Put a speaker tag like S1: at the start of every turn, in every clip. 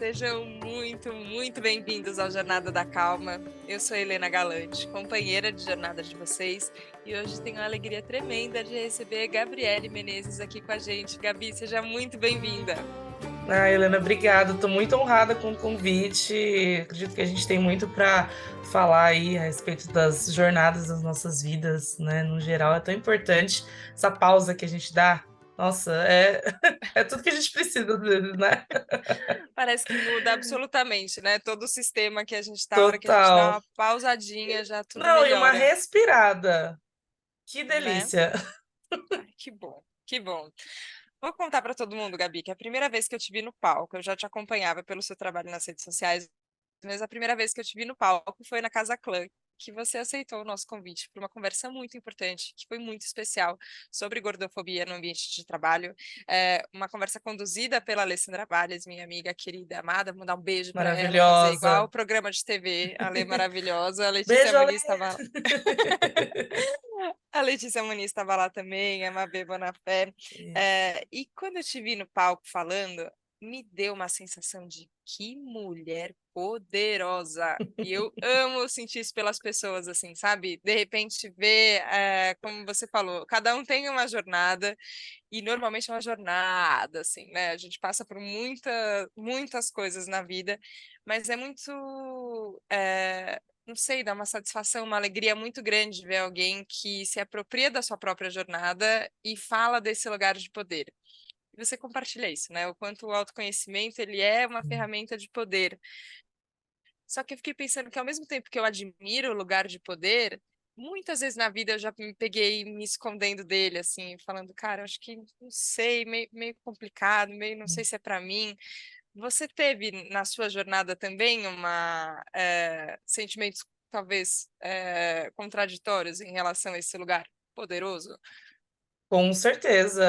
S1: sejam muito, muito bem-vindos ao Jornada da Calma. Eu sou Helena Galante, companheira de jornada de vocês, e hoje tenho a alegria tremenda de receber Gabriele Menezes aqui com a gente. Gabi, seja muito bem-vinda.
S2: Helena, obrigada. Estou muito honrada com o convite. Acredito que a gente tem muito para falar aí a respeito das jornadas das nossas vidas, né? No geral, é tão importante essa pausa que a gente dá. Nossa, é tudo que a gente precisa, às vezes, né?
S1: Parece que muda absolutamente, né? Todo o sistema que a gente está, a hora que a gente dá
S2: Total.
S1: uma pausadinha, já tudo
S2: Não, e uma
S1: melhora,
S2: respirada. Que
S1: né?
S2: delícia.
S1: Ai, que bom, que bom. Vou contar para todo mundo, Gabi, que a primeira vez que eu te vi no palco, eu já te acompanhava pelo seu trabalho nas redes sociais, mas a primeira vez que eu te vi no palco foi na Casa Clã, que você aceitou o nosso convite para uma conversa muito importante, que foi muito especial, sobre gordofobia no ambiente de trabalho. Uma conversa conduzida pela Alessandra Valles, minha amiga querida, amada. Vou mandar um beijo para ela, fazer igual o
S2: Maravilhosa.
S1: programa de TV, a Lê maravilhosa. A Letícia
S2: Beijo, Ale.
S1: Muniz estava a Letícia Muniz estava lá também, a Mabê Bonafé. E quando eu te vi no palco falando, me deu uma sensação de que mulher poderosa. E eu amo sentir isso pelas pessoas, assim, sabe? De repente ver, como você falou, cada um tem uma jornada, e normalmente é uma jornada, assim, né? A gente passa por muitas coisas na vida, mas é muito. Não sei, dá uma satisfação, uma alegria muito grande ver alguém que se apropria da sua própria jornada e fala desse lugar de poder. E você compartilha isso, né? O quanto o autoconhecimento ele é uma ferramenta de poder. Só que eu fiquei pensando que ao mesmo tempo que eu admiro o lugar de poder, muitas vezes na vida eu já me peguei me escondendo dele, assim, falando, cara, acho que não sei, meio complicado, meio não sei se é para mim. Você teve na sua jornada também sentimentos talvez contraditórios em relação a esse lugar poderoso?
S2: Com certeza.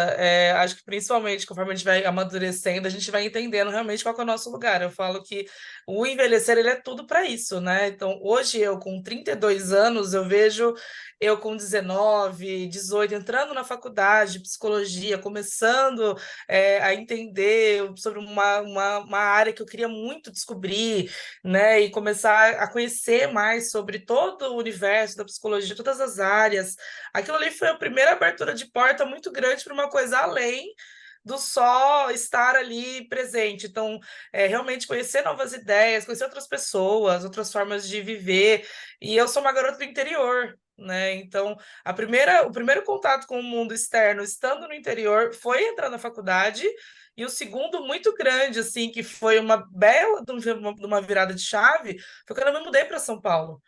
S2: Acho que principalmente conforme a gente vai amadurecendo, a gente vai entendendo realmente qual que é o nosso lugar. Eu falo que o envelhecer, ele é tudo para isso, né? Então, hoje eu com 32 anos, eu vejo eu com 19, 18, entrando na faculdade de psicologia, começando a entender sobre uma área que eu queria muito descobrir, né? E começar a conhecer mais sobre todo o universo da psicologia, todas as áreas. Aquilo ali foi a primeira abertura de porta muito grande para uma coisa além do só estar ali presente. Então, realmente conhecer novas ideias, conhecer outras pessoas, outras formas de viver. E eu sou uma garota do interior, né? Então, o primeiro contato com o mundo externo, estando no interior, foi entrar na faculdade. E o segundo, muito grande, assim, que foi uma bela de uma virada de chave, foi quando eu me mudei para São Paulo,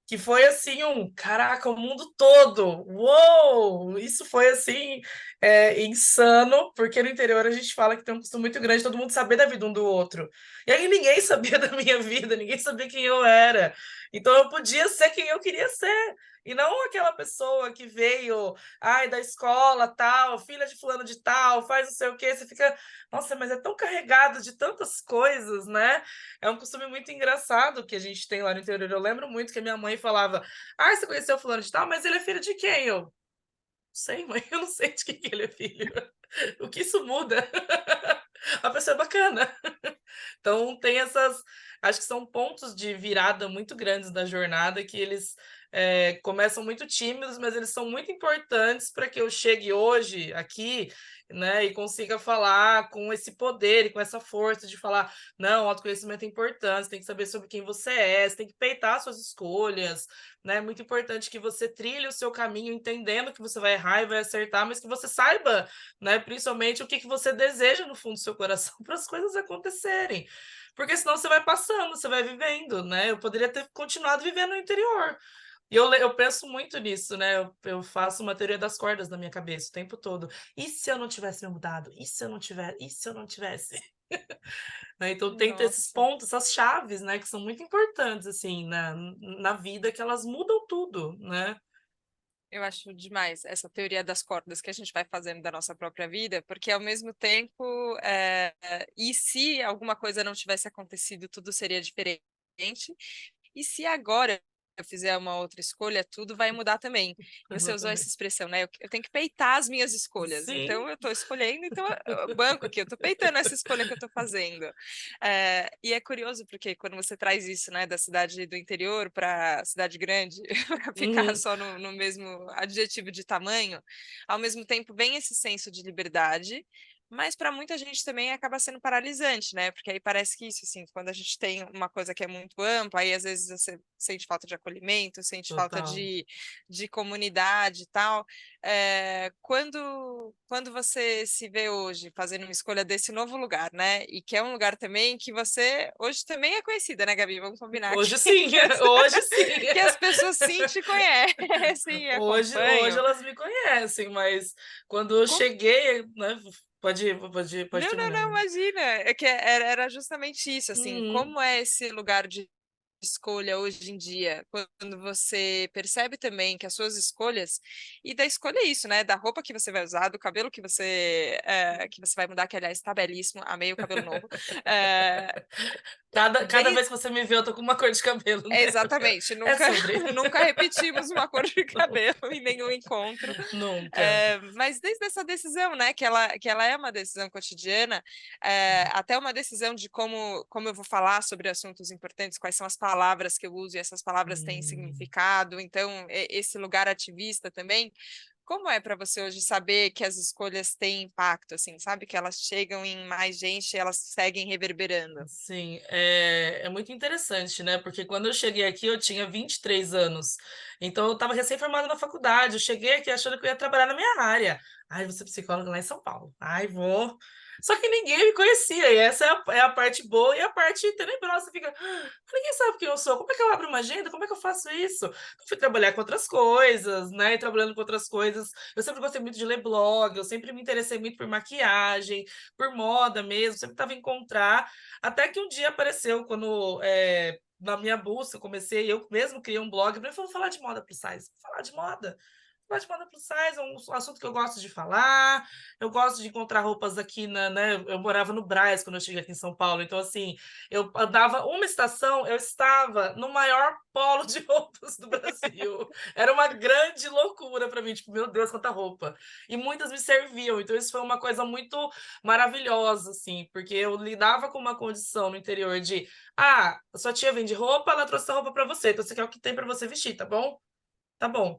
S2: que foi assim caraca, o mundo todo, uou! Isso foi assim, insano, porque no interior a gente fala que tem um costume muito grande de todo mundo saber da vida um do outro. E aí ninguém sabia da minha vida, ninguém sabia quem eu era. Então eu podia ser quem eu queria ser. E não aquela pessoa que veio, ai, da escola, tal, filha de fulano de tal, faz não sei o quê. Você fica, nossa, mas é tão carregado de tantas coisas, né? É um costume muito engraçado que a gente tem lá no interior. Eu lembro muito que a minha mãe falava: Ah, você conheceu fulano de tal, mas ele é filho de quem? Eu não sei, mãe, eu não sei de quem que ele é filho. O que isso muda? A pessoa é bacana. Então tem essas. Acho que são pontos de virada muito grandes da jornada que eles começam muito tímidos, mas eles são muito importantes para que eu chegue hoje aqui, né, e consiga falar com esse poder e com essa força de falar, não, autoconhecimento é importante, você tem que saber sobre quem você é, você tem que peitar suas escolhas, né? É muito importante que você trilhe o seu caminho entendendo que você vai errar e vai acertar, mas que você saiba, né, principalmente o que você deseja no fundo do seu coração para as coisas acontecerem. Porque senão você vai passando, você vai vivendo, né? Eu poderia ter continuado vivendo no interior. E eu penso muito nisso, né? Eu faço uma teoria das cordas na minha cabeça o tempo todo. E se eu não tivesse me mudado? E se eu não tivesse? E se eu não tivesse? Né? Então tem esses
S1: Nossa.
S2: pontos, essas chaves, né, que são muito importantes, assim, na vida, que elas mudam tudo, né?
S1: Eu acho demais essa teoria das cordas que a gente vai fazendo da nossa própria vida, porque ao mesmo tempo, e se alguma coisa não tivesse acontecido, tudo seria diferente? E se agora eu fizer uma outra escolha, tudo vai mudar também. E você usou essa
S2: Exatamente.
S1: expressão, né? Eu tenho que peitar as minhas escolhas.
S2: Sim,
S1: Então, eu estou escolhendo, então eu banco aqui, eu estou peitando essa escolha que eu estou fazendo. E é curioso porque quando você traz isso, né, da cidade do interior para cidade grande, para ficar
S2: uhum,
S1: só no mesmo adjetivo de tamanho, ao mesmo tempo vem esse senso de liberdade. Mas para muita gente também acaba sendo paralisante, né? Porque aí parece que isso, assim, quando a gente tem uma coisa que é muito ampla, aí às vezes você sente falta de acolhimento, sente falta
S2: total.
S1: de comunidade e tal. Quando você se vê hoje fazendo uma escolha desse novo lugar, né? E que é um lugar também que você hoje também é conhecida, né, Gabi? Vamos combinar
S2: Hoje
S1: aqui
S2: sim, hoje sim.
S1: que as pessoas sim te conhecem e
S2: Hoje
S1: acompanham.
S2: elas me conhecem, mas quando eu cheguei, né? Pode
S1: Não, não,
S2: terminar.
S1: não, imagina. É que era justamente isso, assim,
S2: Uhum,
S1: como é esse lugar de escolha hoje em dia, quando você percebe também que as suas escolhas, e da escolha é isso, né? Da roupa que você vai usar, do cabelo que você vai mudar, que aliás está belíssimo, amei o cabelo novo. É,
S2: cada
S1: vem
S2: vez que você me vê, eu tô com uma cor de cabelo, né?
S1: exatamente,
S2: É
S1: nunca,
S2: sobre.
S1: nunca repetimos uma cor de cabelo em nenhum encontro.
S2: Nunca.
S1: Mas desde essa decisão, né, que ela é uma decisão cotidiana, até uma decisão de como eu vou falar sobre assuntos importantes, quais são as palavras que eu uso, e essas palavras têm
S2: Hum.
S1: significado, então esse lugar ativista também. Como é para você hoje saber que as escolhas têm impacto, assim, sabe? Que elas chegam em mais gente e elas seguem reverberando?
S2: Sim, é muito interessante, né? Porque quando eu cheguei aqui, eu tinha 23 anos. Então, eu estava recém-formada na faculdade. Eu cheguei aqui achando que eu ia trabalhar na minha área. Ai, vou ser psicóloga lá em São Paulo. Ai, vou. Só que ninguém me conhecia. E essa é a parte boa e a parte tenebrosa. Você fica, ninguém sabe quem eu sou. Como é que eu abro uma agenda? Como é que eu faço isso? Eu fui trabalhar com outras coisas, né? E trabalhando com outras coisas. Eu sempre gostei muito de ler blog. Eu sempre me interessei muito por maquiagem, por moda mesmo. Sempre estava em encontrar. Até que um dia apareceu, quando na minha busca, eu mesmo criei um blog, falei, vou falar de moda plus size, vou falar de moda. Falar de moda plus size é um assunto que eu gosto de falar, eu gosto de encontrar roupas aqui né, eu morava no Brás quando eu cheguei aqui em São Paulo, então assim, eu andava uma estação, eu estava no maior polo de roupas do Brasil. Era uma grande loucura para mim, tipo, meu Deus, quanta roupa. E muitas me serviam, então isso foi uma coisa muito maravilhosa, assim, porque eu lidava com uma condição no interior de, sua tia vende roupa, ela trouxe a roupa para você, então você quer o que tem para você vestir, tá bom? Tá bom.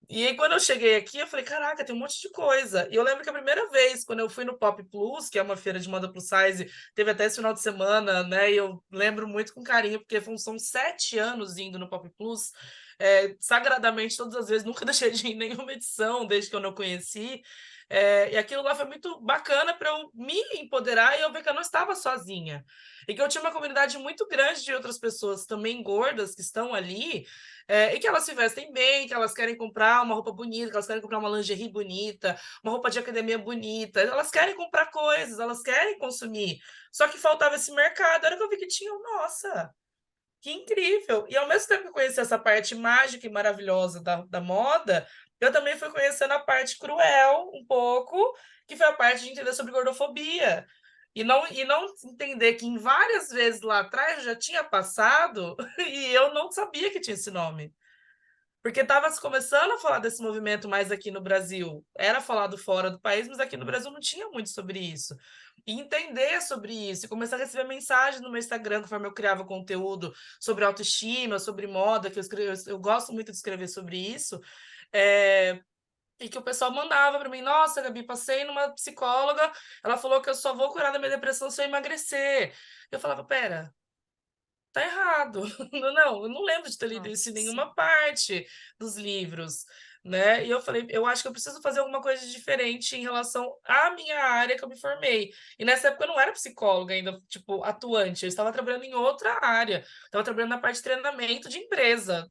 S2: E aí, quando eu cheguei aqui, eu falei, caraca, tem um monte de coisa. E eu lembro que a primeira vez, quando eu fui no Pop Plus, que é uma feira de moda plus size, teve até esse final de semana, né? E eu lembro muito com carinho, porque são 7 anos indo no Pop Plus, sagradamente, todas as vezes, nunca deixei de ir em nenhuma edição, desde que eu não conheci. E aquilo lá foi muito bacana para eu me empoderar e eu ver que eu não estava sozinha. E que eu tinha uma comunidade muito grande de outras pessoas também gordas que estão ali, e que elas se vestem bem, que elas querem comprar uma roupa bonita, que elas querem comprar uma lingerie bonita, uma roupa de academia bonita, elas querem comprar coisas, elas querem consumir. Só que faltava esse mercado, era que eu vi que tinha, nossa, que incrível! E ao mesmo tempo que eu conheci essa parte mágica e maravilhosa da moda, eu também fui conhecendo a parte cruel, um pouco, que foi a parte de entender sobre gordofobia. E não entender que em várias vezes lá atrás eu já tinha passado e eu não sabia que tinha esse nome. Porque estava se começando a falar desse movimento mais aqui no Brasil. Era falado fora do país, mas aqui no Brasil não tinha muito sobre isso. E entender sobre isso, e começar a receber mensagens no meu Instagram, conforme eu criava conteúdo sobre autoestima, sobre moda, que eu gosto muito de escrever sobre isso. É, e que o pessoal mandava para mim, nossa, Gabi, passei numa psicóloga, ela falou que eu só vou curar da minha depressão se eu emagrecer. Eu falava, pera, tá errado. Não, eu não lembro de ter lido isso
S1: Nossa,
S2: em
S1: sim.
S2: nenhuma parte dos livros, né? E eu falei, eu acho que eu preciso fazer alguma coisa diferente em relação à minha área que eu me formei. E nessa época eu não era psicóloga ainda, tipo, atuante, eu estava trabalhando em outra área, estava trabalhando na parte de treinamento de empresa,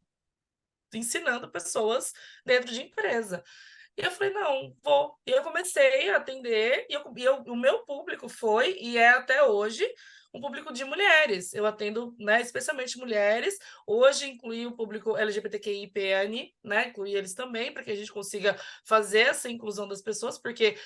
S2: ensinando pessoas dentro de empresa. E eu falei, não, vou. E eu comecei a atender, o meu público foi, e é até hoje, um público de mulheres. Eu atendo, né, especialmente mulheres. Hoje incluí o público LGBTQIPN, né, incluí eles também, para que a gente consiga fazer essa inclusão das pessoas, porque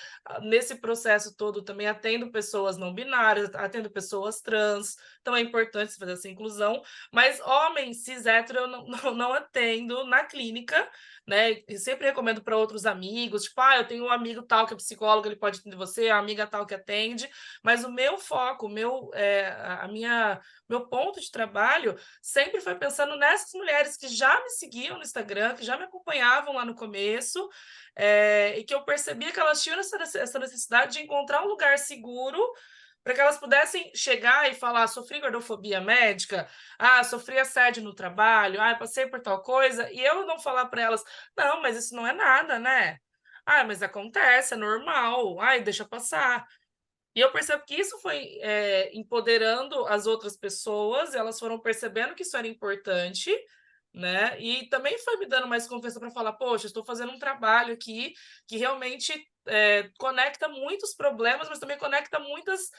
S2: nesse processo todo também atendo pessoas não binárias, atendo pessoas trans, então é importante fazer essa inclusão, mas homens cis hétero eu não atendo na clínica, né? Eu sempre recomendo para outros amigos, tipo, eu tenho um amigo tal que é psicólogo, ele pode atender você, a amiga tal que atende, mas o meu foco, meu ponto de trabalho sempre foi pensando nessas mulheres que já me seguiam no Instagram, que já me acompanhavam lá no começo, e que eu percebia que elas tinham essa necessidade de encontrar um lugar seguro para que elas pudessem chegar e falar: sofri gordofobia médica, sofri assédio no trabalho, passei por tal coisa, e eu não falar para elas: não, mas isso não é nada, né? Mas acontece, é normal, deixa passar. E eu percebo que isso foi empoderando as outras pessoas, elas foram percebendo que isso era importante, né? E também foi me dando mais confiança para falar: poxa, estou fazendo um trabalho aqui que realmente conecta muitos problemas, mas também conecta muitas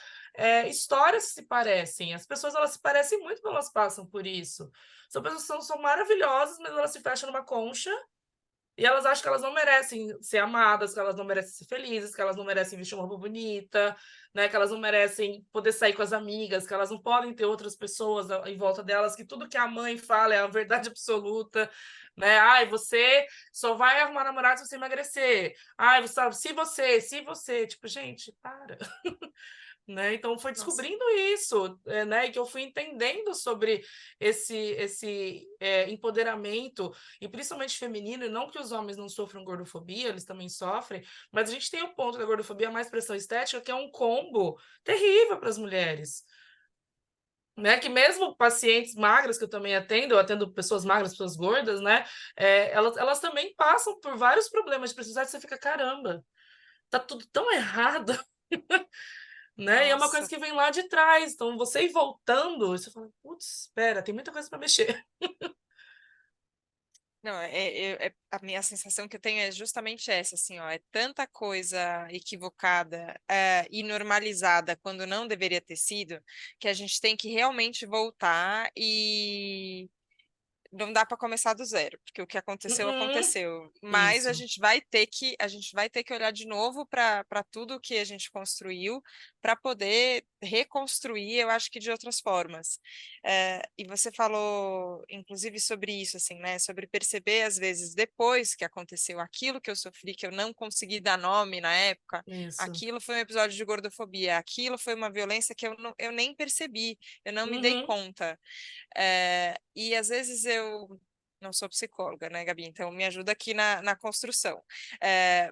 S2: histórias que se parecem. As pessoas, elas se parecem muito quando elas passam por isso. São pessoas que são maravilhosas, mas elas se fecham numa concha e elas acham que elas não merecem ser amadas, que elas não merecem ser felizes, que elas não merecem vestir uma roupa bonita, né? Que elas não merecem poder sair com as amigas, que elas não podem ter outras pessoas em volta delas, que tudo que a mãe fala é a verdade absoluta, né? Você só vai arrumar namorado se você emagrecer. Você sabe, se você, tipo, gente, para. Né? Então foi
S1: Nossa.
S2: descobrindo isso, né? E que eu fui entendendo sobre esse empoderamento, e principalmente feminino, e não que os homens não sofram gordofobia, eles também sofrem, mas a gente tem o ponto da gordofobia mais pressão estética, que é um combo terrível para as mulheres. Né, que mesmo pacientes magras que eu também atendo, eu atendo pessoas magras, pessoas gordas, né? Elas também passam por vários problemas de pressão estética, você fica: caramba, tá tudo tão errado. Né? E é uma coisa
S1: Nossa.
S2: que vem lá de trás. Então, você ir voltando, você fala: putz, espera, tem muita coisa para mexer.
S1: Não, a minha sensação que eu tenho é justamente essa, assim, ó, é tanta coisa equivocada, e normalizada quando não deveria ter sido, que a gente tem que realmente voltar e não dá para começar do zero, porque o que aconteceu,
S2: Uhum.
S1: aconteceu. Mas
S2: Isso,
S1: a gente vai ter que olhar de novo para tudo que a gente construiu, para poder reconstruir, eu acho que de outras formas. E você falou, inclusive, sobre isso, assim, né? Sobre perceber, às vezes, depois que aconteceu aquilo que eu sofri, que eu não consegui dar nome na época,
S2: isso.
S1: aquilo foi um episódio de gordofobia, aquilo foi uma violência que eu nem percebi, eu não me dei
S2: Uhum.
S1: conta. E às vezes eu não sou psicóloga, né, Gabi? Então me ajuda aqui na construção.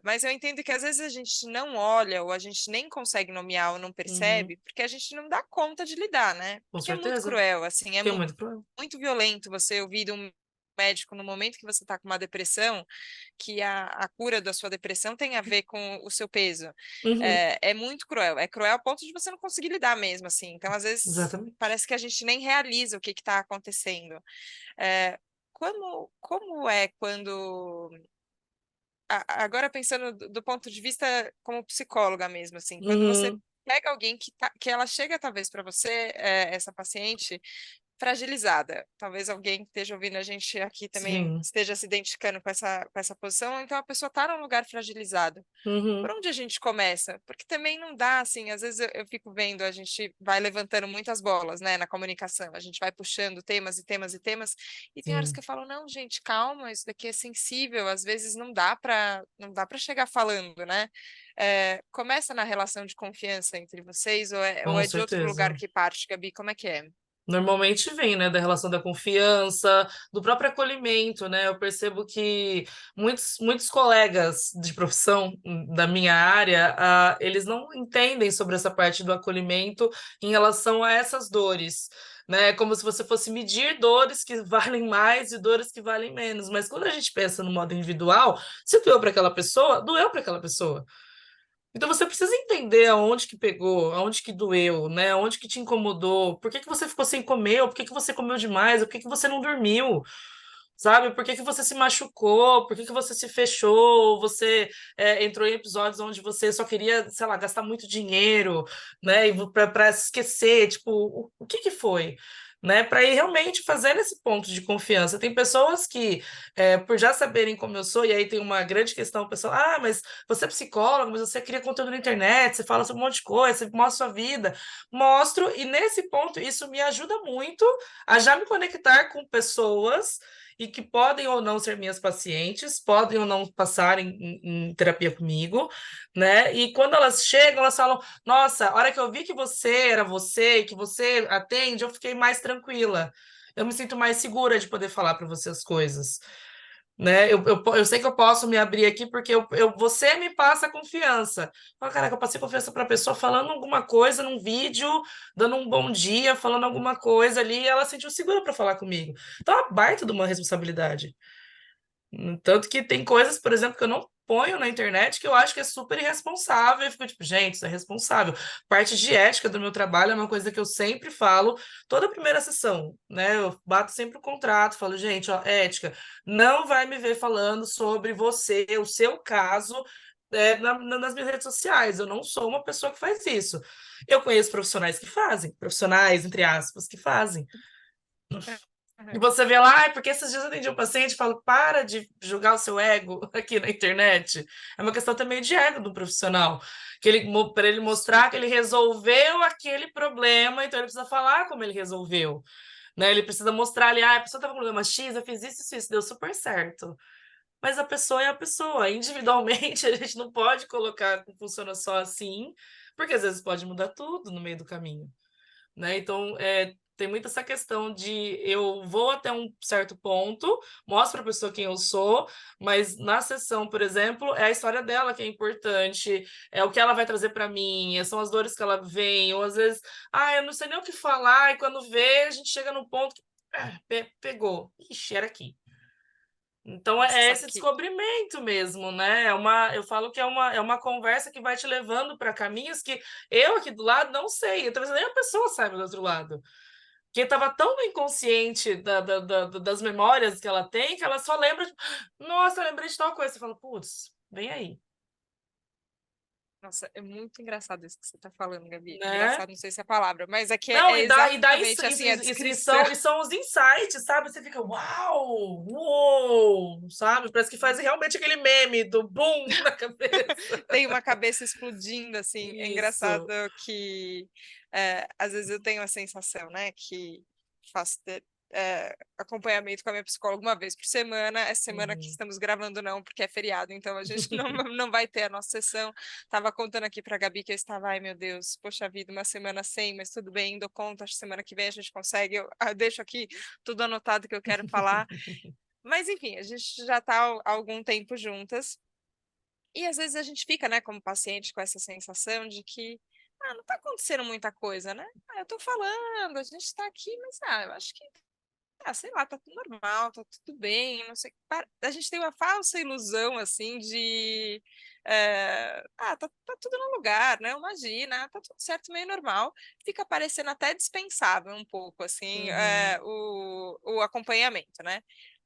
S1: Mas eu entendo que às vezes a gente não olha, ou a gente nem consegue nomear, ou não
S2: Uhum.
S1: percebe, porque a gente não dá conta de lidar, né?
S2: Com
S1: Porque é muito
S2: certeza.
S1: cruel, assim,
S2: Tem muito problema.
S1: muito violento você ouvir de um médico no momento que você está com uma depressão, que a cura da sua depressão tem a ver com o seu peso.
S2: Uhum.
S1: É muito cruel. É cruel a ponto de você não conseguir lidar mesmo, assim. Então, às vezes,
S2: Exatamente.
S1: parece que a gente nem realiza o que está acontecendo. É, como é quando. Agora pensando do ponto de vista como psicóloga mesmo, assim, quando você
S2: Uhum.
S1: pega alguém que ela chega talvez para você, essa paciente, fragilizada. Talvez alguém que esteja ouvindo a gente aqui também
S2: Sim.
S1: esteja se identificando com essa posição, então a pessoa está num lugar fragilizado. Por
S2: Uhum.
S1: onde a gente começa? Porque também não dá, assim, às vezes eu fico vendo, a gente vai levantando muitas bolas, né, na comunicação, a gente vai puxando temas e temas e temas, e tem horas
S2: Sim.
S1: que eu falo: não, gente, calma, isso daqui é sensível, às vezes não dá para chegar falando, né? Começa na relação de confiança entre vocês, ou
S2: Com
S1: é de outro lugar
S2: certeza.
S1: que parte, Gabi? Como é que é?
S2: Normalmente vem, né, da relação da confiança, do próprio acolhimento, né? Eu percebo que muitos colegas de profissão da minha área, eles não entendem sobre essa parte do acolhimento em relação a essas dores, né? Como se você fosse medir dores que valem mais e dores que valem menos. Mas quando a gente pensa no modo individual, se doeu para aquela pessoa, doeu para aquela pessoa. Então você precisa entender aonde que pegou, aonde que doeu, né? Aonde que te incomodou, por que que você ficou sem comer, ou por que que você comeu demais, ou por que que você não dormiu. sabe? Por que que você se machucou? Por que que você se fechou? Você entrou em episódios onde você só queria, sei lá, gastar muito dinheiro, né? E para esquecer, tipo, o que que foi? Né, para ir realmente fazendo esse ponto de confiança. Tem pessoas que, por já saberem como eu sou, e aí tem uma grande questão, o pessoal, mas você é psicólogo, mas você cria conteúdo na internet, você fala sobre um monte de coisa, você mostra sua vida. Mostro, e nesse ponto, isso me ajuda muito a já me conectar com pessoas e que podem ou não ser minhas pacientes, podem ou não passar em terapia comigo, né? E quando elas chegam, elas falam: Nossa, a hora que eu vi que você era você, que você atende, eu fiquei mais tranquila. Eu me sinto mais segura de poder falar para você as coisas. Né? Eu sei que eu posso me abrir aqui porque você me passa confiança. Fala, caraca, eu passei confiança para a pessoa falando alguma coisa num vídeo, dando um bom dia, falando alguma coisa ali, e ela se sentiu segura para falar comigo. Então, é uma baita de uma responsabilidade. Tanto que tem coisas, por exemplo, que eu não ponho na internet que eu acho que é super irresponsável. Eu fico tipo, gente, isso é responsável. Parte de ética do meu trabalho é uma coisa que eu sempre falo, toda primeira sessão, né? Eu bato sempre o contrato, falo, gente, ó, ética, não vai me ver falando sobre você, o seu caso. Nas minhas redes sociais, eu não sou uma pessoa que faz isso. Eu conheço profissionais que fazem, profissionais, entre aspas, que fazem. E
S1: Aham.
S2: você vê lá, porque esses dias eu atendi um paciente e falo, para de julgar o seu ego aqui na internet. É uma questão também de ego do profissional. Para ele mostrar que
S1: Super.
S2: ele resolveu aquele problema, então ele precisa falar como ele resolveu. Né? Ele precisa mostrar ali, a pessoa estava com problema X, eu fiz isso, deu super certo. Mas a pessoa é a pessoa. Individualmente, a gente não pode colocar que funciona só assim, porque às vezes pode mudar tudo no meio do caminho, né? Então, tem muito essa questão de eu vou até um certo ponto, mostro para a pessoa quem eu sou, mas na sessão, por exemplo, é a história dela que é importante, é o que ela vai trazer para mim, são as dores que ela vem, ou às vezes, eu não sei nem o que falar, e quando vê, a gente chega num ponto que pegou. Ixi, era aqui. Então
S1: Nossa,
S2: é
S1: sabe
S2: esse
S1: que.
S2: descobrimento mesmo, né? Eu falo que é uma conversa que vai te levando para caminhos que eu aqui do lado não sei, e talvez nem a pessoa saiba do outro lado. Porque estava tão no inconsciente das memórias que ela tem que ela só lembra de, nossa, eu lembrei de tal coisa. Você fala, putz, vem aí,
S1: Nossa, é muito engraçado isso que você tá falando, Gabi.
S2: né?
S1: Engraçado, não sei se é a palavra, mas é que
S2: Não,
S1: é
S2: e dá
S1: exatamente assim a descrição.
S2: são os insights, sabe? Você fica, uau, uou, sabe? Parece que faz realmente aquele meme do boom na cabeça.
S1: Tem uma cabeça explodindo, assim. É engraçado
S2: Isso.
S1: que às vezes eu tenho a sensação, né, que faço acompanhamento com a minha psicóloga uma vez por semana. Essa semana que
S2: Uhum.
S1: estamos gravando não, porque é feriado, então a gente não vai ter a nossa sessão. Tava contando aqui para a Gabi que eu estava, ai meu Deus, poxa vida, uma semana sem, mas tudo bem, dou conta, acho que semana que vem a gente consegue. Eu deixo aqui tudo anotado que eu quero falar. Mas enfim, a gente já está há algum tempo juntas. E às vezes a gente fica, né, como paciente, com essa sensação de que não está acontecendo muita coisa, né? Eu estou falando, a gente está aqui, mas eu acho que, sei lá, tá tudo normal, tá tudo bem, não sei. A gente tem uma falsa ilusão, assim, de tá tudo no lugar, né? Imagina, tá tudo certo, meio normal. Fica parecendo até dispensável um pouco, assim,
S2: Uhum.
S1: o acompanhamento, né?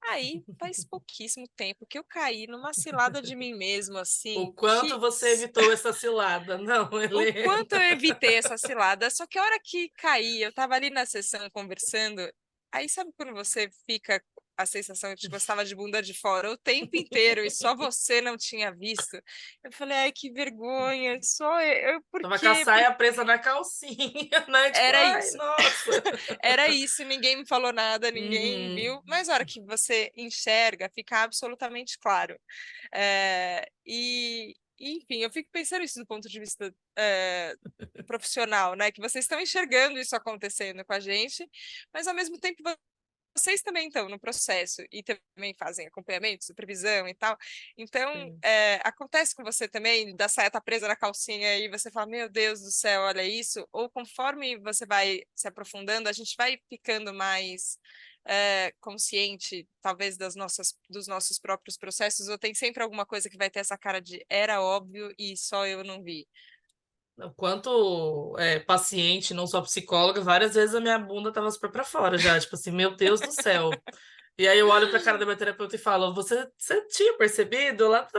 S1: Aí faz pouquíssimo tempo que eu caí numa cilada de mim mesmo,
S2: O
S1: assim,
S2: quanto
S1: que
S2: você evitou essa cilada? Não,
S1: o
S2: Helena.
S1: quanto eu evitei essa cilada, só que a hora que caí, eu tava ali na sessão conversando, aí sabe quando você fica a sensação de que você estava de bunda de fora o tempo inteiro e só você não tinha visto? Eu falei, ai, que vergonha, só por
S2: Tava com a
S1: quê?
S2: saia presa na calcinha, né? Tipo,
S1: Era
S2: ai,
S1: isso.
S2: nossa.
S1: Era isso, ninguém me falou nada, ninguém
S2: Uhum.
S1: viu, mas a hora que você enxerga, fica absolutamente claro. Enfim, eu fico pensando isso do ponto de vista profissional, né? Que vocês estão enxergando isso acontecendo com a gente, mas ao mesmo tempo vocês também estão no processo e também fazem acompanhamento, supervisão e tal. Então,
S2: Sim.
S1: acontece com você também, da saia tá presa na calcinha e você fala, meu Deus do céu, olha isso. Ou conforme você vai se aprofundando, a gente vai ficando mais consciente, talvez, dos nossos próprios processos, ou tem sempre alguma coisa que vai ter essa cara de era óbvio e só eu não vi.
S2: Quanto paciente, não só psicóloga, várias vezes a minha bunda tava super pra fora já, tipo assim, meu Deus do céu. E aí eu olho pra cara da minha terapeuta e falo, você tinha percebido? Ela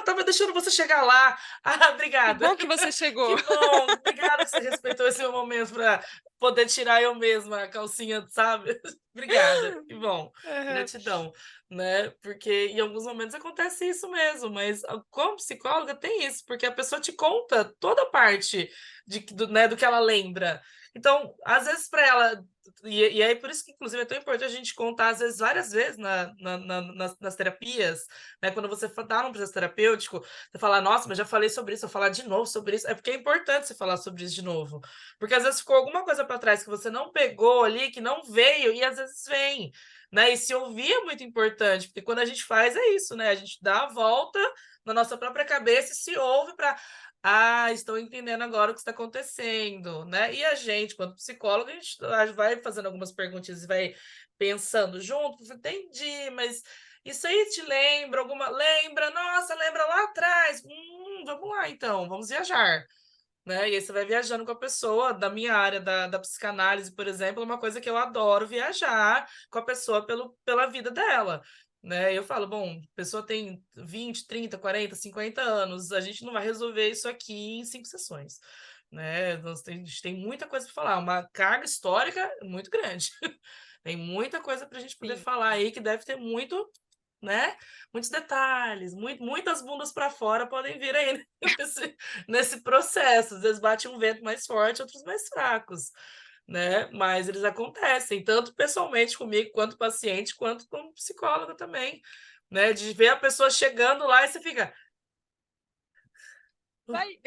S2: tava deixando você chegar lá. Ah,
S1: Que
S2: obrigada.
S1: bom que você chegou.
S2: Que bom. Obrigada que você respeitou esse meu momento pra poder tirar eu mesma a calcinha, sabe? Obrigada. Que bom.
S1: Aham.
S2: Gratidão, né? Porque em alguns momentos acontece isso mesmo, mas como psicóloga tem isso, porque a pessoa te conta toda a parte né, do que ela lembra. Então, às vezes, para ela e aí, por isso que, inclusive, é tão importante a gente contar, às vezes, várias vezes nas terapias, né? Quando você dá um processo terapêutico, você fala, nossa, mas já falei sobre isso, eu falar de novo sobre isso. É porque é importante você falar sobre isso de novo. Porque às vezes ficou alguma coisa para trás que você não pegou ali, que não veio, e às vezes vem. Né? E se ouvir é muito importante, porque quando a gente faz é isso, né? A gente dá a volta na nossa própria cabeça e se ouve para estou entendendo agora o que está acontecendo, né? E a gente, quanto psicólogo, a gente vai fazendo algumas perguntinhas e vai pensando junto, entendi, mas isso aí te lembra alguma? Lembra? Nossa, lembra lá atrás. Vamos lá então, vamos viajar. Né? E aí você vai viajando com a pessoa da minha área da psicanálise, por exemplo, é uma coisa que eu adoro viajar com a pessoa pela vida dela. Né? Eu falo, bom, a pessoa tem 20, 30, 40, 50 anos, a gente não vai resolver isso aqui em 5 sessões. Né? A gente tem muita coisa para falar, uma carga histórica muito grande. Tem muita coisa para a gente poder
S1: Sim.
S2: falar aí que deve ter né? Muitos detalhes, muitas bundas para fora podem vir aí nesse processo. Às vezes bate um vento mais forte, outros mais fracos, né? Mas eles acontecem, tanto pessoalmente comigo, quanto paciente, quanto como psicóloga também, né? De ver a pessoa chegando lá e você fica.
S1: Vai.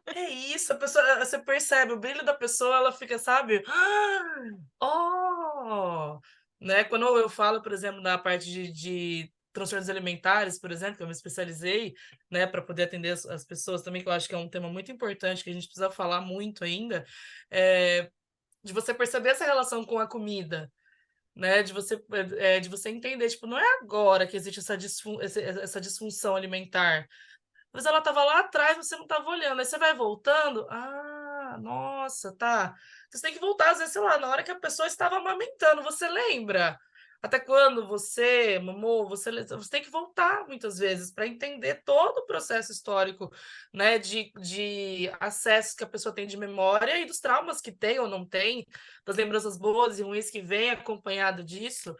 S2: É isso, a pessoa, você percebe o brilho da pessoa, ela fica, sabe? Oh! Né? Quando eu falo, por exemplo, na parte de transtornos alimentares, por exemplo, que eu me especializei, né, para poder atender as pessoas também, que eu acho que é um tema muito importante, que a gente precisa falar muito ainda, de você perceber essa relação com a comida, né? De você entender, tipo, não é agora que existe essa disfunção alimentar. Mas ela estava lá atrás, você não estava olhando. Aí você vai voltando. Ah, nossa, tá. Você tem que voltar, às vezes, sei lá, na hora que a pessoa estava amamentando, você lembra? Até quando você mamou, você tem que voltar muitas vezes para entender todo o processo histórico, né, de acessos que a pessoa tem de memória e dos traumas que tem ou não tem, das lembranças boas e ruins que vem acompanhado disso,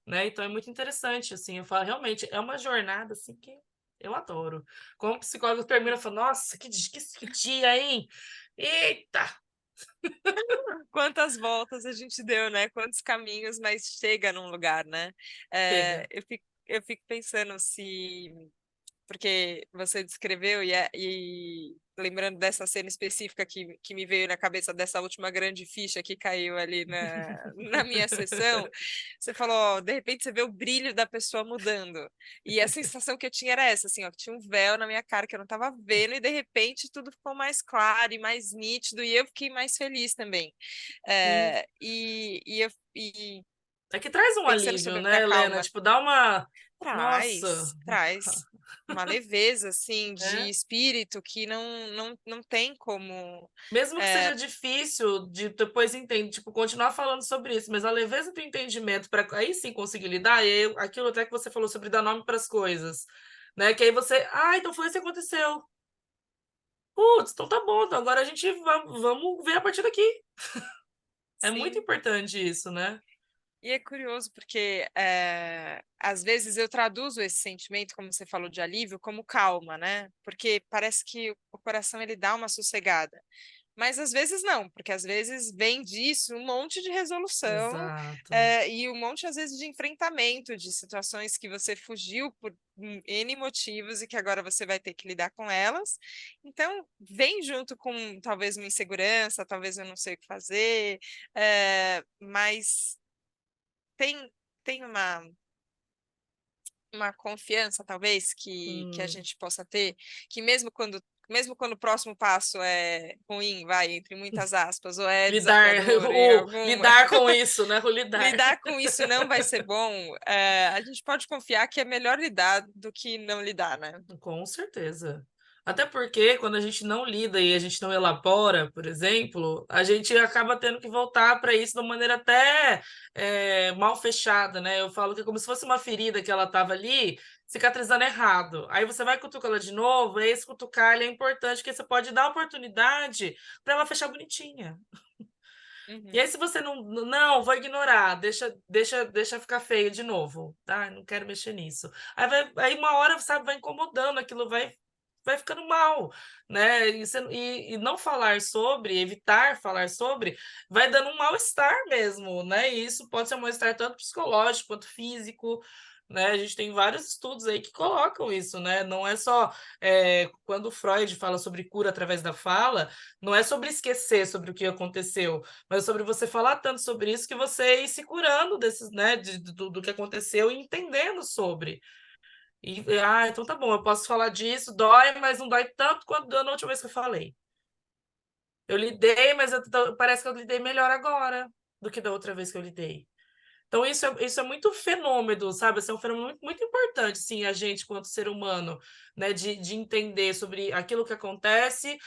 S2: né? Então é muito interessante, assim, eu falo, realmente, é uma jornada, assim, que eu adoro. Como psicólogo termina, eu falo, nossa, que dia, hein? Eita!
S1: Quantas voltas a gente deu, né? Quantos caminhos, mas chega num lugar, né?
S2: Chega.
S1: Eu fico pensando se porque você descreveu e lembrando dessa cena específica que me veio na cabeça dessa última grande ficha que caiu ali na minha sessão, você falou, ó, de repente você vê o brilho da pessoa mudando. E a sensação que eu tinha era essa, assim, ó, que tinha um véu na minha cara que eu não estava vendo, e de repente tudo ficou mais claro e mais nítido, e eu fiquei mais feliz também.
S2: Sim.
S1: E
S2: É que traz um
S1: pensando
S2: alívio,
S1: sobre a minha
S2: né, Helena?
S1: calma.
S2: Tipo, dá uma. Nossa,
S1: Traz uma leveza assim de
S2: né?
S1: espírito que não tem como
S2: Mesmo que
S1: é,
S2: seja difícil de depois entender, tipo, continuar falando sobre isso, mas a leveza do entendimento para aí sim conseguir lidar, e aí, aquilo até que você falou sobre dar nome para as coisas, né? Que aí você, então foi isso que aconteceu. Putz, então tá bom, então agora a gente vamos ver a partir daqui. É muito
S1: sim.
S2: importante isso, né?
S1: E é curioso porque às vezes eu traduzo esse sentimento, como você falou de alívio, como calma, né? Porque parece que o coração ele dá uma sossegada. Mas às vezes não, porque às vezes vem disso um monte de resolução,
S2: Exato.
S1: e um monte, às vezes, de enfrentamento de situações que você fugiu por N motivos e que agora você vai ter que lidar com elas. Então, vem junto com talvez uma insegurança, talvez eu não sei o que fazer, mas tem, tem uma confiança, talvez, que a
S2: Hum.
S1: gente possa ter, que mesmo quando o próximo passo é ruim, vai, entre muitas aspas, ou é
S2: Lidar,
S1: desafiador em
S2: o
S1: alguma,
S2: lidar com isso, né? O lidar.
S1: lidar com isso não vai ser bom, a gente pode confiar que é melhor lidar do que não lidar, né?
S2: Com certeza. Até porque quando a gente não lida e a gente não elabora, por exemplo, a gente acaba tendo que voltar para isso de uma maneira até mal fechada, né? Eu falo que é como se fosse uma ferida que ela estava ali cicatrizando errado. Aí você vai cutucar ela de novo, e esse cutucar ele é importante, porque você pode dar oportunidade para ela fechar bonitinha. E
S1: Uhum.
S2: aí, se você não, vou ignorar, deixa ficar feio de novo, tá? Não quero mexer nisso. Aí uma hora, sabe, vai incomodando, aquilo vai ficando mal, né? E não falar sobre, evitar falar sobre, vai dando um mal-estar mesmo, né? E isso pode ser um mal-estar tanto psicológico quanto físico, né? A gente tem vários estudos aí que colocam isso, né? Não é só quando Freud fala sobre cura através da fala, não é sobre esquecer sobre o que aconteceu, mas sobre você falar tanto sobre isso que você ir se curando desses, né, do que aconteceu e entendendo sobre. Então tá bom, eu posso falar disso, dói, mas não dói tanto quanto deu na última vez que eu falei. Eu lidei, mas parece que eu lidei melhor agora do que da outra vez que eu lidei. Então, isso é muito fenômeno, sabe? Assim, é um fenômeno muito, muito importante, sim, a gente, quanto ser humano, né? De entender sobre aquilo que acontece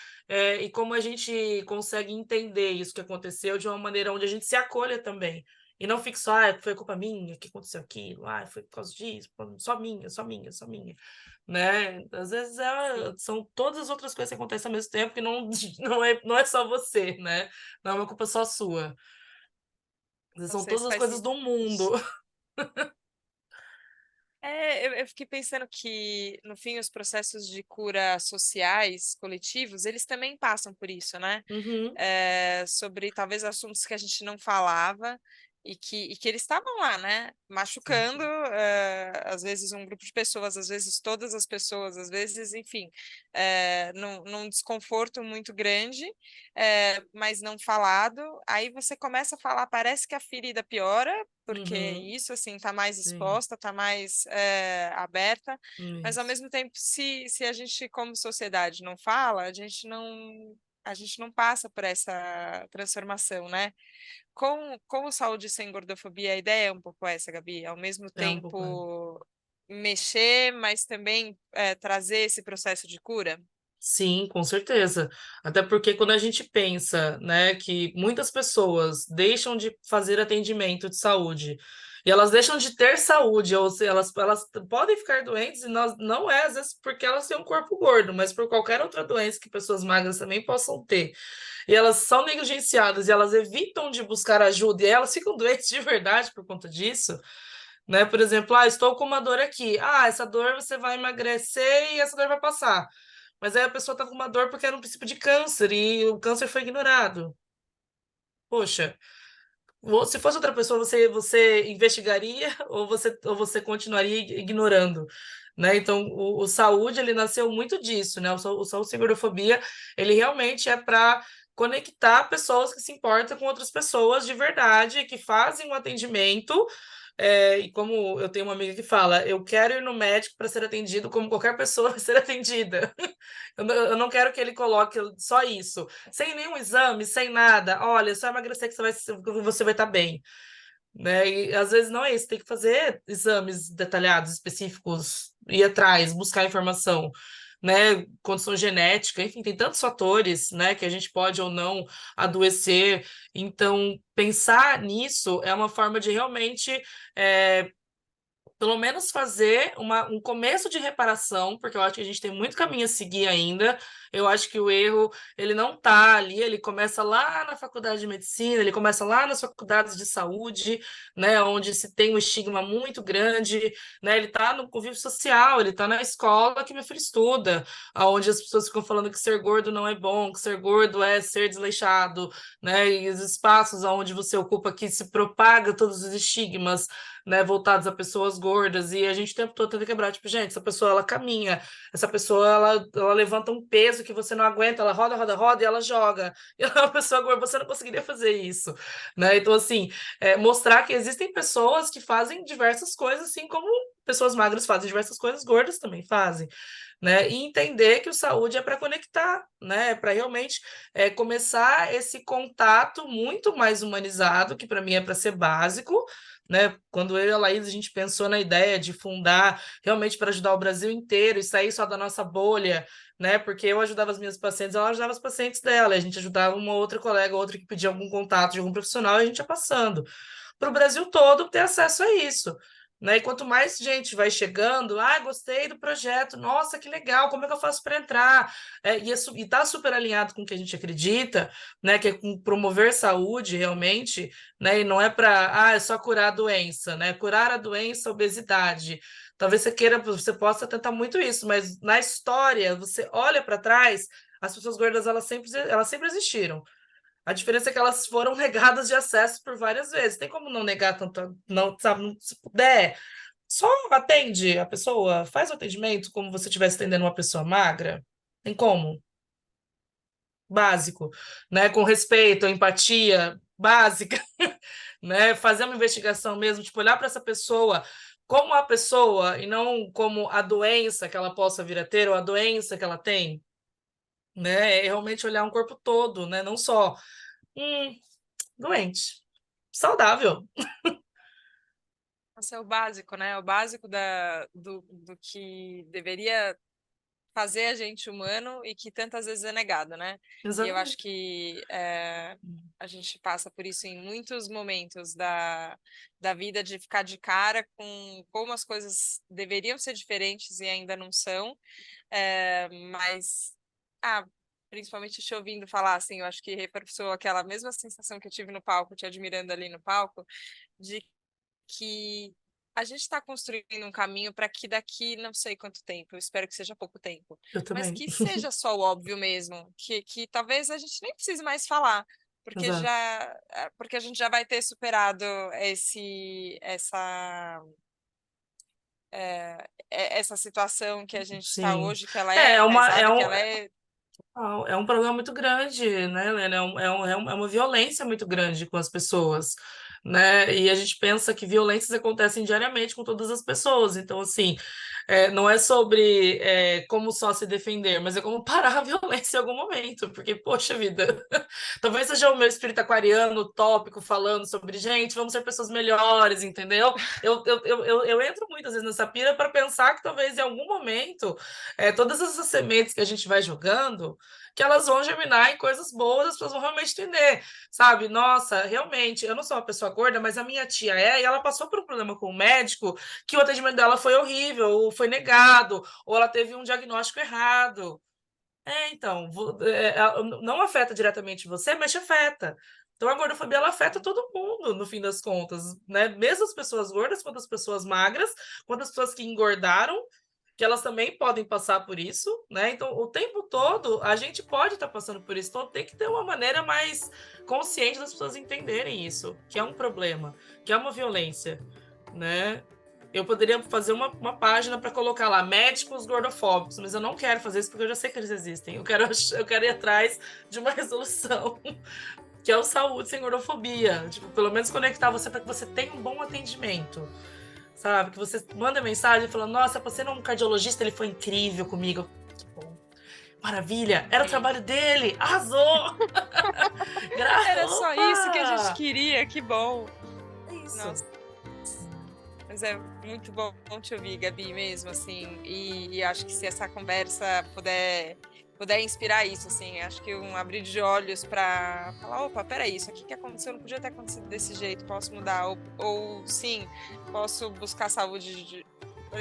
S2: e como a gente consegue entender isso que aconteceu de uma maneira onde a gente se acolha também. E não fique só, foi culpa minha que aconteceu aquilo, foi por causa disso, só minha, só minha, só minha. Né? Às vezes
S1: Sim.
S2: são todas as outras coisas que acontecem ao mesmo tempo que não, não é só você, né? Não é uma culpa só sua.
S1: Não
S2: São
S1: sei
S2: todas
S1: se
S2: as
S1: faz
S2: coisas
S1: sentido.
S2: do mundo.
S1: Eu fiquei pensando que, no fim, os processos de cura sociais, coletivos, eles também passam por isso, né?
S2: Uhum.
S1: Sobre talvez assuntos que a gente não falava e que eles estavam lá, né?
S2: Sim,
S1: Machucando, às vezes um grupo de pessoas, às vezes todas as pessoas, às vezes, enfim, num desconforto muito grande, mas não falado. Aí você começa a falar, parece que a ferida piora, porque
S2: uhum,
S1: isso, assim, tá mais
S2: sim,
S1: exposta, tá mais aberta, mas ao
S2: isso,
S1: mesmo tempo, se a gente, como sociedade, não fala, a gente não passa por essa transformação, né? Com o Saúde Sem Gordofobia, a ideia é um pouco essa, Gabi, ao mesmo
S2: é um pouco.
S1: tempo mexer, mas também trazer esse processo de cura.
S2: Sim, com certeza. Até porque quando a gente pensa, né, que muitas pessoas deixam de fazer atendimento de saúde e elas deixam de ter saúde, ou seja, elas podem ficar doentes e não é às vezes porque elas têm um corpo gordo, mas por qualquer outra doença que pessoas magras também possam ter. E elas são negligenciadas e elas evitam de buscar ajuda e elas ficam doentes de verdade por conta disso. Né? Por exemplo, estou com uma dor aqui. Essa dor você vai emagrecer e essa dor vai passar. Mas aí a pessoa está com uma dor porque era um princípio de câncer e o câncer foi ignorado. Poxa, se fosse outra pessoa, você investigaria ou você continuaria ignorando? Né? Então, o saúde, ele nasceu muito disso, né? O saúde sem gordofobia, ele realmente é para conectar pessoas que se importam com outras pessoas de verdade, que fazem um atendimento. E como eu tenho uma amiga que fala, eu quero ir no médico para ser atendido como qualquer pessoa vai ser atendida. Eu não quero que ele coloque só isso, sem nenhum exame, sem nada. Olha, só emagrecer que você vai estar bem. Né? E às vezes não é isso, tem que fazer exames detalhados, específicos, ir atrás, buscar informação. Né, condição genética, enfim, tem tantos fatores, né, que a gente pode ou não adoecer. Então, pensar nisso é uma forma de realmente pelo menos fazer um começo de reparação, porque eu acho que a gente tem muito caminho a seguir ainda. Eu acho que o erro, ele não tá ali, ele começa lá na faculdade de medicina, ele começa lá nas faculdades de saúde, né, onde se tem um estigma muito grande, né, ele tá no convívio social, ele tá na escola que meu filho estuda, onde as pessoas ficam falando que ser gordo não é bom, que ser gordo é ser desleixado, né, e os espaços onde você ocupa que se propaga todos os estigmas, né, voltados a pessoas gordas, e a gente o tempo todo tenta quebrar, tipo, gente, essa pessoa, ela caminha, essa pessoa, ela levanta um peso que você não aguenta, ela roda, roda, roda, e ela joga, e ela é uma pessoa gorda, você não conseguiria fazer isso, né, então, assim, mostrar que existem pessoas que fazem diversas coisas, assim como pessoas magras fazem diversas coisas, gordas também fazem, né, e entender que o saúde é para conectar, né, para realmente começar esse contato muito mais humanizado, que para mim é para ser básico, né? Quando eu e a Laís, a gente pensou na ideia de fundar realmente para ajudar o Brasil inteiro e sair só da nossa bolha, né? Porque eu ajudava as minhas pacientes, ela ajudava os pacientes dela, e a gente ajudava uma outra colega, outra que pedia algum contato de algum profissional, e a gente ia passando para o Brasil todo ter acesso a isso. Né? E quanto mais gente vai chegando, gostei do projeto, nossa, que legal, como é que eu faço para entrar? E está super alinhado com o que a gente acredita, né? Que é com promover saúde realmente, né? E não é para, é só curar a doença, né? Curar a doença, a obesidade. Talvez você possa tentar muito isso, mas na história, você olha para trás, as pessoas gordas elas sempre existiram. A diferença é que elas foram negadas de acesso por várias vezes. Tem como não negar tanto, não, sabe, se puder, só atende a pessoa, faz o atendimento como você estivesse atendendo uma pessoa magra. Tem como? Básico, né? Com respeito, empatia, básica, né? Fazer uma investigação mesmo, tipo, olhar para essa pessoa como a pessoa e não como a doença que ela possa vir a ter ou a doença que ela tem, né? É realmente olhar um corpo todo, né? Não só doente, saudável.
S1: Esse é o básico, né? O básico do que deveria fazer a gente humano e que tantas vezes é negado, né? E eu acho
S2: Exatamente.
S1: que a gente passa por isso em muitos momentos da vida, de ficar de cara com como as coisas deveriam ser diferentes e ainda não são. Mas, principalmente te ouvindo falar, assim, eu acho que reforçou aquela mesma sensação que eu tive no palco, te admirando ali no palco, de que a gente está construindo um caminho para que daqui não sei quanto tempo, eu espero que seja pouco tempo,
S2: Eu
S1: mas
S2: também.
S1: que seja só o óbvio mesmo, que talvez a gente nem precise mais falar,
S2: Exato.
S1: porque a gente já vai ter superado essa situação que a gente está
S2: Sim.
S1: hoje, que ela
S2: É,
S1: é
S2: é uma, é
S1: enraizada, que
S2: um,
S1: ela é.
S2: é um problema muito grande, né, Helena? É uma violência muito grande com as pessoas, né? E a gente pensa que violências acontecem diariamente com todas as pessoas. Então, assim, não é sobre como só se defender, mas é como parar a violência em algum momento. Porque, poxa vida, talvez seja o meu espírito aquariano utópico falando sobre, gente, vamos ser pessoas melhores, entendeu? Eu entro muitas vezes nessa pira para pensar que talvez em algum momento todas essas sementes que a gente vai jogando, que elas vão germinar em coisas boas, as pessoas vão realmente entender, sabe? Nossa, realmente, eu não sou uma pessoa gorda, mas a minha tia e ela passou por um problema com o médico, que o atendimento dela foi horrível, ou foi negado, ou ela teve um diagnóstico errado. Então, não afeta diretamente você, mas te afeta. Então, a gordofobia, ela afeta todo mundo, no fim das contas, né? Mesmo as pessoas gordas, quanto as pessoas magras, quanto as pessoas que engordaram, que elas também podem passar por isso, né? Então, o tempo todo, a gente pode estar passando por isso. Então, tem que ter uma maneira mais consciente das pessoas entenderem isso, que é um problema, que é uma violência, né? Eu poderia fazer uma página para colocar lá médicos gordofóbicos, mas eu não quero fazer isso porque eu já sei que eles existem. Eu quero ir atrás de uma resolução que é o saúde sem gordofobia. Tipo, pelo menos conectar você para que você tenha um bom atendimento. Sabe? Que você manda mensagem falando, nossa, passei num cardiologista, ele foi incrível comigo. Que bom. Maravilha, era o
S1: Sim.
S2: trabalho dele, arrasou!
S1: Era só isso que a gente
S2: Opa!
S1: queria, que bom.
S2: É isso.
S1: Nossa, mas é muito bom te ouvir, Gabi, mesmo, assim, e acho que se essa conversa puder inspirar isso, assim, acho que um abrir de olhos para falar, opa, peraí, isso aqui que aconteceu não podia ter acontecido desse jeito, posso mudar, ou sim, posso buscar saúde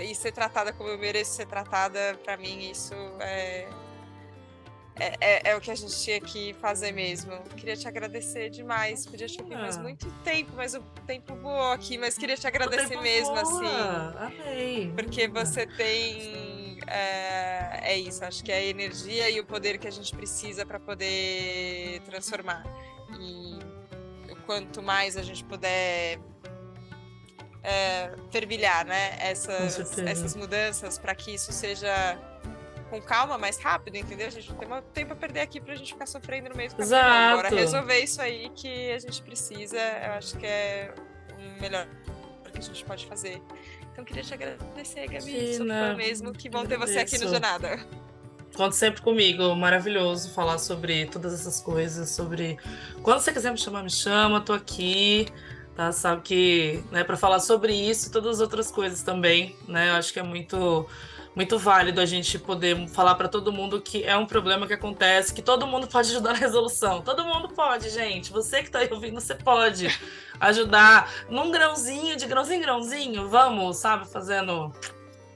S1: e ser tratada como eu mereço ser tratada, para mim isso é o que a gente tinha que fazer mesmo. Queria te agradecer demais. Podia te ouvir mais
S2: Imagina.
S1: muito tempo, mas o tempo voou aqui. Mas queria te
S2: O
S1: agradecer
S2: tempo
S1: mesmo, assim,
S2: voa. Amei.
S1: porque você tem. É isso, acho que é a energia e o poder que a gente precisa para poder transformar. E quanto mais a gente puder fervilhar, né,
S2: Com
S1: essas
S2: certeza.
S1: mudanças para que isso seja com calma, mais rápido, entendeu? A gente não tem muito tempo a perder aqui pra gente ficar sofrendo no meio do caminho, não. Bora
S2: Exato.
S1: resolver isso aí que a gente precisa. Eu acho que é o melhor que a gente pode fazer. Então, queria te agradecer, Gabi. Sou fã
S2: Imagina.
S1: mesmo. Que
S2: Eu
S1: bom ter você aqui no
S2: agradeço.
S1: Jornada.
S2: Conte sempre comigo. Maravilhoso falar sobre todas essas coisas, sobre quando você quiser me chamar, me chama, tô aqui. tá? Sabe que, né, para falar sobre isso e todas as outras coisas também, né? Eu acho que é muito válido a gente poder falar para todo mundo que é um problema que acontece, que todo mundo pode ajudar na resolução. Todo mundo pode, gente. Você que tá aí ouvindo, você pode ajudar num grãozinho, de grãozinho em grãozinho. Vamos, sabe, fazendo,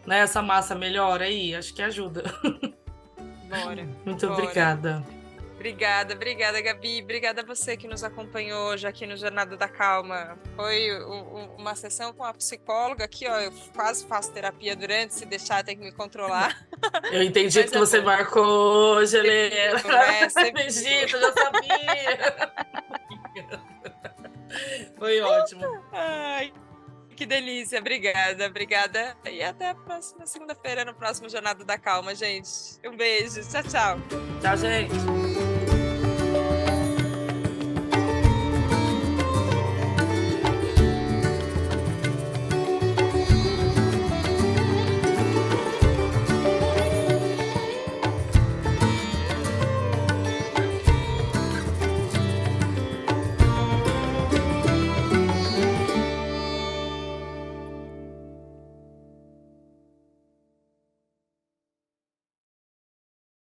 S2: né, essa massa melhor aí. Acho que ajuda.
S1: Bora,
S2: Muito
S1: bora.
S2: obrigada.
S1: Obrigada, Gabi. Obrigada a você que nos acompanhou hoje aqui no Jornada da Calma. Foi uma sessão com a psicóloga aqui, ó. Eu quase faço terapia durante, se deixar, tem que me controlar.
S2: Eu entendi
S1: Mas
S2: porque
S1: é
S2: você
S1: bom.
S2: marcou,
S1: Você
S2: Helena.
S1: viu, né? Você
S2: Egito, eu já sabia. Foi ótimo.
S1: Ai, que delícia. Obrigada. E até a próxima segunda-feira, no próximo Jornada da Calma, gente. Um beijo. Tchau, tchau.
S2: Tchau, gente.